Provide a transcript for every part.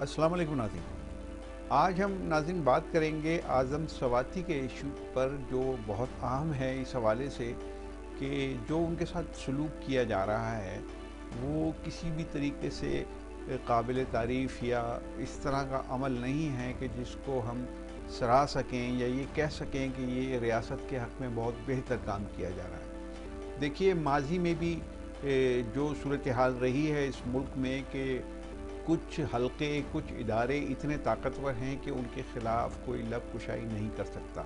अस्सलाम वालेकुम नाज़रीन। आज हम नाज़रीन बात करेंगे आज़म स्वाति के इशू पर, जो बहुत अहम है इस हवाले से कि जो उनके साथ सलूक किया जा रहा है वो किसी भी तरीके से काबिल तारीफ़ या इस तरह का अमल नहीं है कि जिसको हम सराह सकें या ये कह सकें कि ये रियासत के हक़ में बहुत बेहतर काम किया जा रहा है। देखिए, माजी में भी जो सूरत हाल रही है इस मुल्क में कि कुछ हलके, कुछ इदारे इतने ताकतवर हैं कि उनके ख़िलाफ़ कोई लब कुशाई नहीं कर सकता।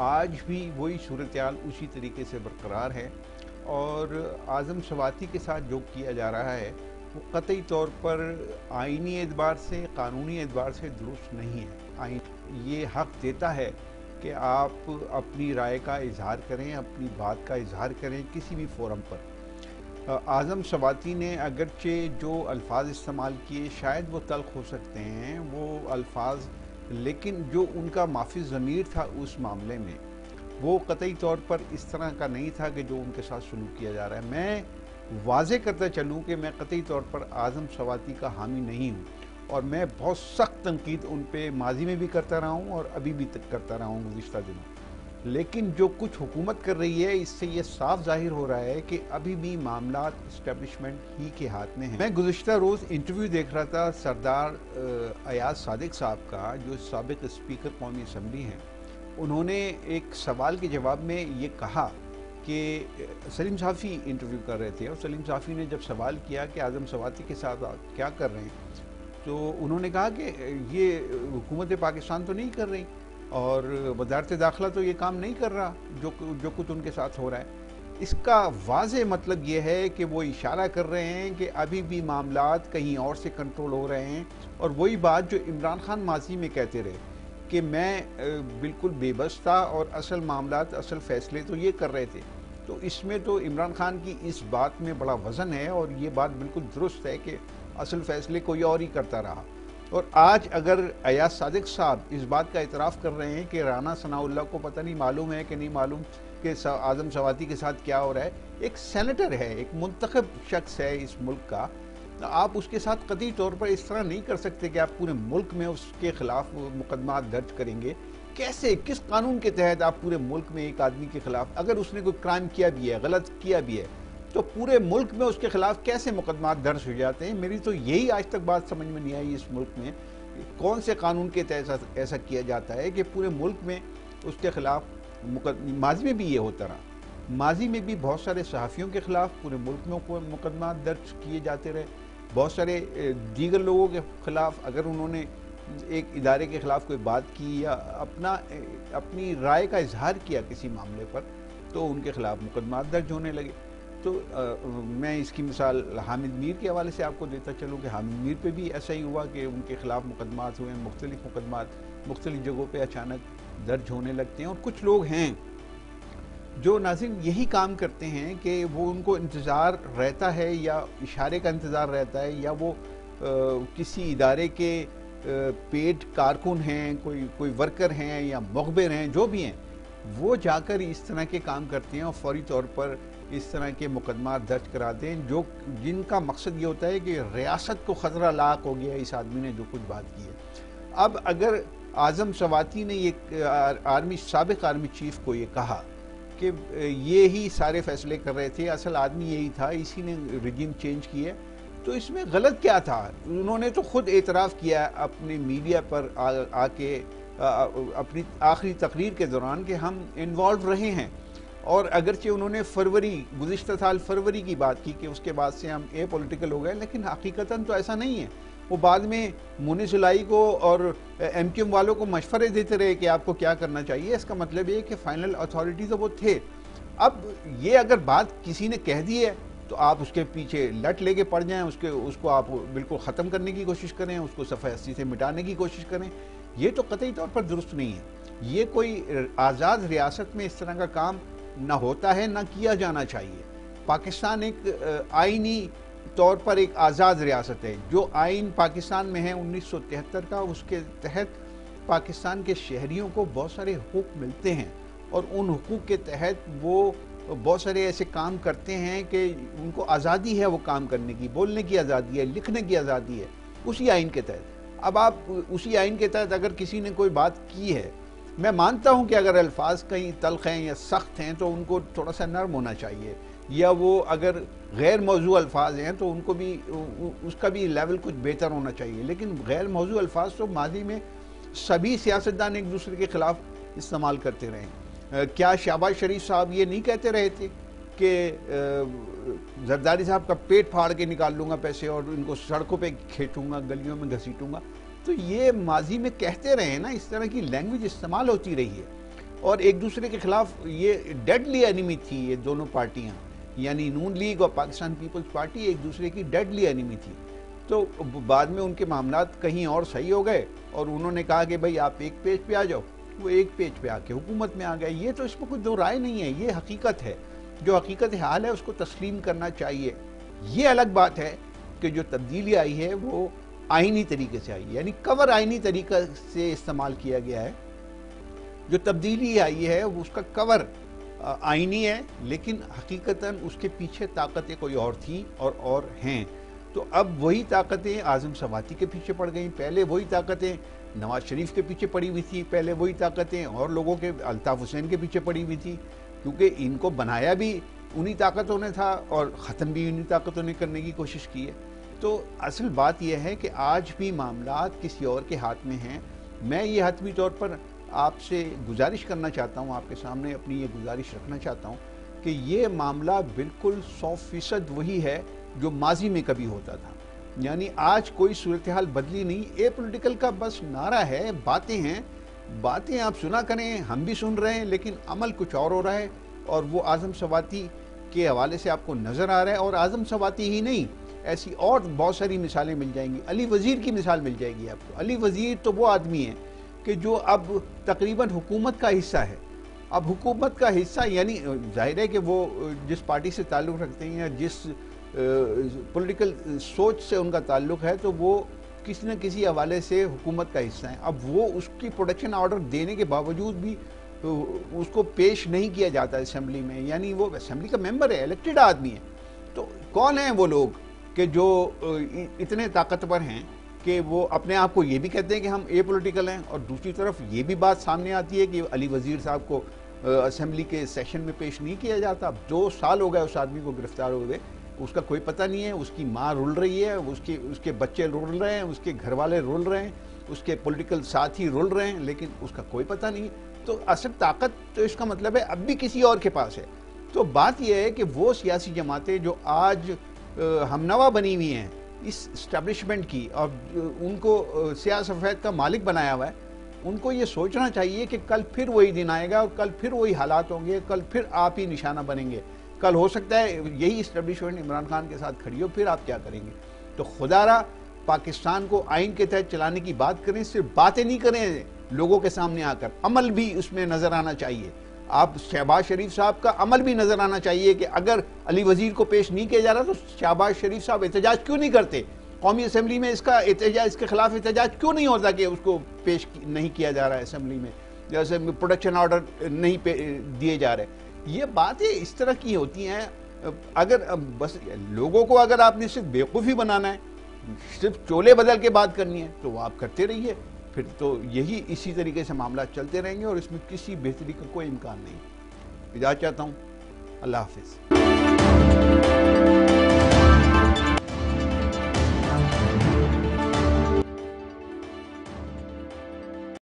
आज भी वही सूरत हाल उसी तरीके से बरकरार है और आज़म स्वाति के साथ जो किया जा रहा है वो कतई तौर पर आइनी एतबार से, कानूनी एतबार से दुरुस्त नहीं है। आइन ये हक़ देता है कि आप अपनी राय का इजहार करें, अपनी बात का इजहार करें किसी भी फोरम पर। आज़म स्वाति ने अगरचे जो अल्फाज इस्तेमाल किए शायद वो तल्ख हो सकते हैं वो अल्फाज, लेकिन जो उनका माफ़ी ज़मीर था उस मामले में वो कतई तौर पर इस तरह का नहीं था कि जो उनके साथ सलूक किया जा रहा है। मैं वाज़े करता चलूँ कि मैं कतई तौर पर आज़म स्वाति का हामी नहीं हूँ और मैं बहुत सख्त तनकीद उन पे माजी में भी करता रहा हूँ और अभी भी तक करता रहा हूँ गुज़िश्ता दिनों। लेकिन जो कुछ हुकूमत कर रही है इससे ये साफ जाहिर हो रहा है कि अभी भी मामला इस्टेब्लिशमेंट ही के हाथ में है। मैं गुज़िश्ता रोज़ इंटरव्यू देख रहा था सरदार अयाज सादिक साहब का, जो साबिक स्पीकर कौमी असम्बली हैं। उन्होंने एक सवाल के जवाब में ये कहा कि सलीम साफ़ी इंटरव्यू कर रहे थे और सलीम साफ़ी ने जब सवाल किया कि आज़म स्वाति के साथ आप क्या कर रहे हैं, तो उन्होंने कहा कि ये हुकूमत पाकिस्तान तो नहीं कर रही और वज़ारत दाखिला तो ये काम नहीं कर रहा जो कुछ उनके साथ हो रहा है। इसका वाज़े मतलब ये है कि वो इशारा कर रहे हैं कि अभी भी मामलात कहीं और से कंट्रोल हो रहे हैं और वही बात जो इमरान खान माजी में कहते रहे कि मैं बिल्कुल बेबस था और असल मामलात, असल फ़ैसले तो ये कर रहे थे। तो इसमें तो इमरान खान की इस बात में बड़ा वज़न है और ये बात बिल्कुल दुरुस्त है कि असल फ़ैसले कोई और ही करता रहा। और आज अगर अयाज सादिक साहब इस बात का इतराफ़ कर रहे हैं कि राना सनाउल्लाह को पता नहीं मालूम है कि नहीं मालूम कि आज़म स्वाति के साथ क्या हो रहा है, एक सेनेटर है, एक मुंतखब शख्स है इस मुल्क का, आप उसके साथ कतई तौर पर इस तरह नहीं कर सकते कि आप पूरे मुल्क में उसके ख़िलाफ़ मुकदमा दर्ज करेंगे। कैसे, किस कानून के तहत आप पूरे मुल्क में एक आदमी के ख़िलाफ़, अगर उसने कोई क्राइम किया भी है, गलत किया भी है, तो पूरे मुल्क में उसके खिलाफ कैसे मुकदमा दर्ज हो जाते हैं? मेरी तो यही आज तक बात समझ में नहीं आई। इस मुल्क में कौन से कानून के तहत ऐसा किया जाता है कि पूरे मुल्क में उसके खिलाफ माजी में भी ये होता रहा। माजी में भी बहुत सारे सहाफ़ियों के खिलाफ पूरे मुल्क में मुकदमा दर्ज किए जाते रहे। बहुत सारे दीगर लोगों के खिलाफ अगर उन्होंने एक इदारे के खिलाफ कोई बात की या अपनी राय का इजहार किया किसी मामले पर, तो उनके खिलाफ मुकदमा दर्ज होने लगे। तो मैं इसकी मिसाल हामिद मीर के हवाले से आपको देता चलूँ कि हामिद मीर पे भी ऐसा ही हुआ कि उनके ख़िलाफ़ मुकदमात हुए, मुख्तलिफ़ मुकदमात मुख्तलिफ़ जगहों पे अचानक दर्ज होने लगते हैं। और कुछ लोग हैं जो नाज़रीन यही काम करते हैं कि वो उनको इंतज़ार रहता है या इशारे का इंतज़ार रहता है या वो किसी इदारे के पेड कारकुन हैं, कोई वर्कर हैं या मुखबिर हैं, जो भी हैं, वो जाकर इस तरह के काम करते हैं और फौरी तौर पर इस तरह के मुकदमा दर्ज करा दें जिनका मकसद ये होता है कि रियासत को ख़तरा लाक हो गया इस आदमी ने जो कुछ बात की है। अब अगर आज़म स्वाति ने ये साबिक़ आर्मी चीफ़ को ये कहा कि ये ही सारे फ़ैसले कर रहे थे, असल आदमी यही था, इसी ने रिजीम चेंज किया, तो इसमें गलत क्या था? उन्होंने तो ख़ुद एतराफ़ किया अपने मीडिया पर आके अपनी आखिरी तकरीर के दौरान कि हम इन्वॉल्व रहे हैं। और अगरचे उन्होंने गुज़िश्ता साल फरवरी की बात की कि उसके बाद से हम पॉलिटिकल हो गए, लेकिन हकीकतन तो ऐसा नहीं है। वो बाद में मुनीस जुलाई को और MQM वालों को मशवरे देते रहे कि आपको क्या करना चाहिए। इसका मतलब ये कि फाइनल अथॉरिटी तो वो थे। अब ये अगर बात किसी ने कह दी है तो आप उसके पीछे लट लेके पड़ जाएं, उसको आप बिल्कुल ख़त्म करने की कोशिश करें, उसको सफ़ाई से मिटाने की कोशिश करें। ये तो कतई तौर पर दुरुस्त नहीं है। ये कोई आज़ाद रियासत में इस तरह का काम ना होता है, ना किया जाना चाहिए। पाकिस्तान एक आइनी तौर पर एक आज़ाद रियासत है। जो आइन पाकिस्तान में है 1973 का, उसके तहत पाकिस्तान के शहरियों को बहुत सारे हुकूक मिलते हैं और उन हुकूक के तहत वो बहुत सारे ऐसे काम करते हैं कि उनको आज़ादी है वो काम करने की, बोलने की आज़ादी है, लिखने की आज़ादी है, उसी आइन के तहत। اب آپ اسی آئین کے تحت اگر کسی نے کوئی بات کی ہے، میں مانتا ہوں کہ اگر الفاظ کہیں تلخ ہیں یا سخت ہیں تو ان کو تھوڑا سا نرم ہونا چاہیے، یا وہ اگر غیر موضوع الفاظ ہیں تو ان کو بھی اس کا بھی لیول کچھ بہتر ہونا چاہیے. لیکن غیر موضوع الفاظ تو ماضی میں سبھی سیاستدان ایک دوسرے کے خلاف استعمال کرتے رہے. کیا شہباز شریف صاحب یہ نہیں کہتے رہے تھے کہ زرداری صاحب کا پیٹ پھاڑ کے نکال لوں گا پیسے اور ان کو سڑکوں پہ کھینچوں گا، گلیوں میں گھسیٹوں گا؟ تو یہ ماضی میں کہتے رہے ہیں نا، اس طرح کی لینگویج استعمال ہوتی رہی ہے. اور ایک دوسرے کے خلاف یہ ڈیڈلی اینیمی تھی، یہ دونوں پارٹیاں، یعنی نون لیگ اور پاکستان پیپلز پارٹی ایک دوسرے کی ڈیڈلی اینیمی تھی. تو بعد میں ان کے معاملات کہیں اور صحیح ہو گئے اور انہوں نے کہا کہ بھئی آپ ایک پیج پہ آ جاؤ، وہ ایک پیج پہ آ کے حکومت میں آ گئے. یہ تو اس میں کوئی دو رائے نہیں ہے، یہ حقیقت ہے. جو حقیقت حال ہے اس کو تسلیم کرنا چاہیے. یہ الگ بات ہے کہ جو تبدیلی آئی ہے وہ آئینی طریقے سے آئی ہے، یعنی کور آئینی طریقے سے استعمال کیا گیا ہے. جو تبدیلی آئی ہے اس کا کور آئینی ہے، لیکن حقیقتاً اس کے پیچھے طاقتیں کوئی اور تھیں اور ہیں. تو اب وہی طاقتیں اعظم سواتی کے پیچھے پڑ گئیں، پہلے وہی طاقتیں نواز شریف کے پیچھے پڑی ہوئی تھی، پہلے وہی طاقتیں اور لوگوں کے الطاف حسین کے پیچھے پڑی ہوئی تھی، کیونکہ ان کو بنایا بھی انہی طاقتوں نے تھا اور ختم بھی انہی طاقتوں نے کرنے کی کوشش کی ہے. تو اصل بات یہ ہے کہ آج بھی معاملات کسی اور کے ہاتھ میں ہیں. میں یہ حتمی طور پر آپ سے گزارش کرنا چاہتا ہوں، آپ کے سامنے اپنی یہ گزارش رکھنا چاہتا ہوں کہ یہ معاملہ بالکل 100% وہی ہے جو ماضی میں کبھی ہوتا تھا. یعنی آج کوئی صورتحال بدلی نہیں. اے پولیٹیکل کا بس نعرہ ہے، باتیں ہیں، باتیں آپ سنا کریں، ہم بھی سن رہے ہیں، لیکن عمل کچھ اور ہو رہا ہے. اور وہ اعظم سواتی کے حوالے سے آپ کو نظر آ رہا ہے. اور اعظم سواتی ہی نہیں، ایسی اور بہت ساری مثالیں مل جائیں گی. علی وزیر کی مثال مل جائے گی آپ کو. علی وزیر تو وہ آدمی ہے کہ جو اب تقریباً حکومت کا حصہ ہے. اب حکومت کا حصہ یعنی ظاہر ہے کہ وہ جس پارٹی سے تعلق رکھتے ہیں یا جس پولیٹیکل سوچ سے ان کا تعلق ہے تو وہ کسی نہ کسی حوالے سے حکومت کا حصہ ہیں. اب وہ اس کی پروٹیکشن آرڈر دینے کے باوجود بھی اس کو پیش نہیں کیا جاتا اسمبلی میں، یعنی وہ اسمبلی کا ممبر ہے، الیکٹڈ آدمی ہے. تو کون ہیں وہ لوگ کہ جو اتنے طاقتور ہیں کہ وہ اپنے آپ کو یہ بھی کہتے ہیں کہ ہم اے پولیٹیکل ہیں، اور دوسری طرف یہ بھی بات سامنے آتی ہے کہ علی وزیر صاحب کو اسمبلی کے سیشن میں پیش نہیں کیا جاتا. 2 سال ہو گئے اس آدمی کو گرفتار ہوئے، اس کا کوئی پتہ نہیں ہے. اس کی ماں رول رہی ہے، اس کے بچے رول رہے ہیں، اس کے گھر والے رول رہے ہیں، اس کے پولیٹیکل ساتھی رول رہے ہیں، لیکن اس کا کوئی پتہ نہیں. تو اصل طاقت تو اس کا مطلب ہے اب بھی کسی اور کے پاس ہے. تو بات یہ ہے کہ وہ سیاسی جماعتیں جو آج ہمنوا بنی ہوئی ہیں اس اسٹیبلشمنٹ کی اور ان کو سیاہ سفید کا مالک بنایا ہوا ہے، ان کو یہ سوچنا چاہیے کہ کل پھر وہی دن آئے گا اور کل پھر وہی حالات ہوں گے، کل پھر آپ ہی نشانہ بنیں گے. کل ہو سکتا ہے یہی اسٹیبلشمنٹ عمران خان کے ساتھ کھڑی ہو، پھر آپ کیا کریں گے؟ تو خدا را پاکستان کو آئین کے تحت چلانے کی بات کریں، صرف باتیں نہیں کریں لوگوں کے سامنے آ کر، عمل بھی اس میں نظر آنا چاہیے. آپ شہباز شریف صاحب کا عمل بھی نظر آنا چاہیے کہ اگر علی وزیر کو پیش نہیں کیا جا رہا تو شہباز شریف صاحب احتجاج کیوں نہیں کرتے؟ قومی اسمبلی میں اس کے خلاف احتجاج کیوں نہیں ہوتا کہ اس کو پیش نہیں کیا جا رہا ہے اسمبلی میں، جیسے پروڈکشن آرڈر نہیں دیے جا رہے؟ یہ باتیں اس طرح کی ہوتی ہیں. اگر بس لوگوں کو اگر آپ نے صرف بیوقوفی بنانا ہے، صرف چولے بدل کے بات کرنی ہے تو وہ آپ کرتے رہیے، پھر تو یہی اسی طریقے سے معاملات چلتے رہیں گے اور اس میں کسی بہتری کا کوئی امکان نہیں. اجازت چاہتا ہوں. اللہ حافظ.